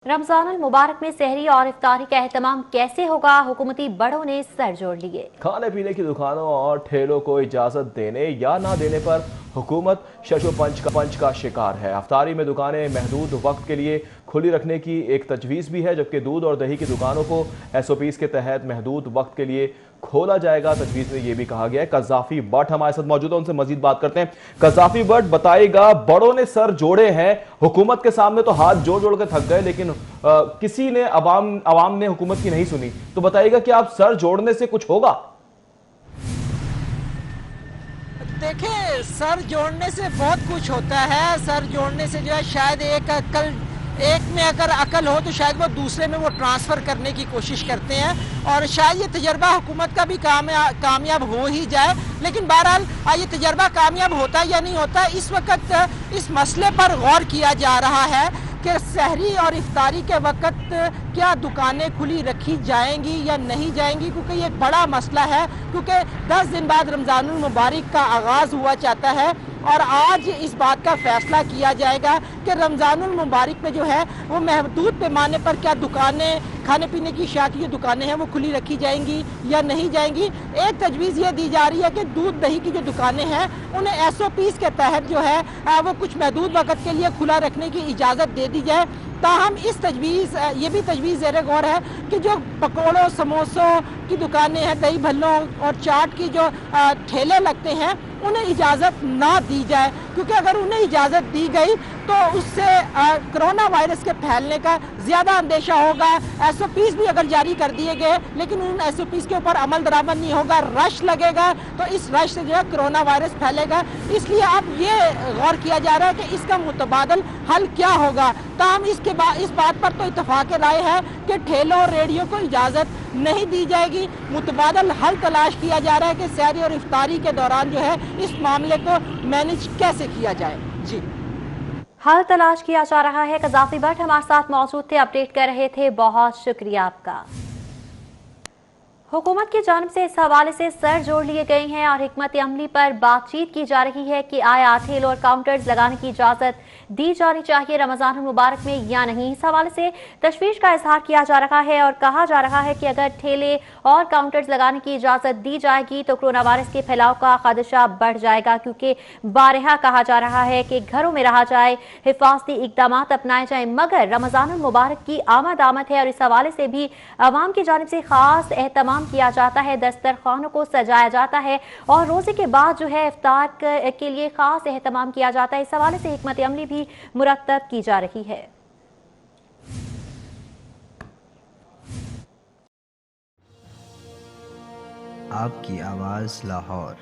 रमजान अल मुबारक में सहरी और इफ्तारी का एहतमाम कैसे होगा, हुकूमती बड़ों ने सर जोड़ लिए। खाने पीने की दुकानों और ठेलों को इजाज़त देने या ना देने पर हुकूमत पंच का शिकार है। अफ्तारी में दुकानें महदूद वक्त के लिए खुली रखने की एक तजवीज़ भी है, जबकि दूध और दही की दुकानों को SOPs के तहत महदूद वक्त के लिए खोला जाएगा। तजवीज़ में ये भी कहा गया है। कज़ाफ़ी भट्ट हमारे साथ मौजूद है, उनसे मजीद बात करते हैं। कज़ाफ़ी भट्ट, बताइएगा, बड़ों ने सर जोड़े हैं, हुकूमत के सामने तो हाथ जोड़ जोड़ के थक गए, लेकिन किसी ने अवाम ने हुकूमत की नहीं सुनी। तो बताइएगा कि आप सर जोड़ने से कुछ होगा? देखिए, सर जोड़ने से बहुत कुछ होता है। सर जोड़ने से जो है शायद एक में अगर अकल हो तो शायद वो दूसरे में वो ट्रांसफ़र करने की कोशिश करते हैं, और शायद ये तजर्बा हुकूमत का भी कामयाब हो ही जाए। लेकिन बहरहाल ये तजर्बा कामयाब होता है या नहीं होता, इस वक्त इस मसले पर गौर किया जा रहा है कि सहरी और इफ्तारी के वक्त क्या दुकानें खुली रखी जाएंगी या नहीं जाएंगी, क्योंकि ये एक बड़ा मसला है। क्योंकि 10 दिन बाद रमज़ानुल मुबारक का आगाज़ हुआ चाहता है, और आज इस बात का फैसला किया जाएगा कि रमज़ानुल मुबारक में जो है वो महदूद पैमाने पर क्या दुकानें, खाने पीने की अशिया की जो दुकानें हैं वो खुली रखी जाएंगी या नहीं जाएंगी। एक तजवीज़ ये दी जा रही है कि दूध दही की जो दुकानें हैं उन्हें SOPs के तहत जो है वो कुछ महदूद वक़्त के लिए खुला रखने की इजाज़त दे दी जाए। ताहम इस तजवीज़ ये भी तजवीज़ ज़ेर गौर है कि जो पकौड़ों समोसों की दुकानें हैं, दही भल्लों और चाट की जो ठेले लगते हैं उन्हें इजाज़त ना दी जाए, क्योंकि अगर उन्हें इजाज़त दी गई तो उससे कोरोना वायरस के फैलने का ज़्यादा अंदेशा होगा। SOPs भी अगर जारी कर दिए गए लेकिन उन SOPs के ऊपर अमल दरामद नहीं होगा, रश लगेगा, तो इस रश से जो है कोरोना वायरस फैलेगा। इसलिए अब ये गौर किया जा रहा है कि इसका मुतबादल हल क्या होगा। ताहम इस बात पर तो इत्तफाक राय है कि ठेलों और रेडियो को इजाज़त नहीं दी जाएगी। मुतबादल हल तलाश किया जा रहा है कि सहरी और इफ्तारी के दौरान जो है इस मामले को मैनेज कैसे किया जाए। जी, हल तलाश किया जा रहा है। कज़ाफ़ी भट्ट हमारे साथ मौजूद थे, अपडेट कर रहे थे, बहुत शुक्रिया आपका। हुकूमत की जानिब से इस हवाले से सर जोड़ लिए गए हैं और हिकमत अमली पर बातचीत की जा रही है कि आया ठेलों और काउंटर्स लगाने की इजाज़त दी जानी चाहिए रमज़ान मुबारक में या नहीं। इस हवाले से तशवीश का इजहार किया जा रहा है और कहा जा रहा है कि अगर ठेले और काउंटर्स लगाने की इजाज़त दी जाएगी तो कोरोना वायरस के फैलाव का खदशा बढ़ जाएगा, क्योंकि बारहा कहा जा रहा है कि घरों में रहा जाए, हिफाजती इकदाम अपनाए जाए, मगर रमज़ान मुबारक की आमद है और इस हवाले से भी अवाम की जानिब से खास एहतमाम किया जाता है। दस्तरखानों को सजाया जाता है और रोजे के बाद जो है इफ्तार के लिए खास एहतमाम किया जाता है। इस हवाले से हिकमत अमली भी मुरतब की जा रही है। आपकी आवाज़ लाहौर।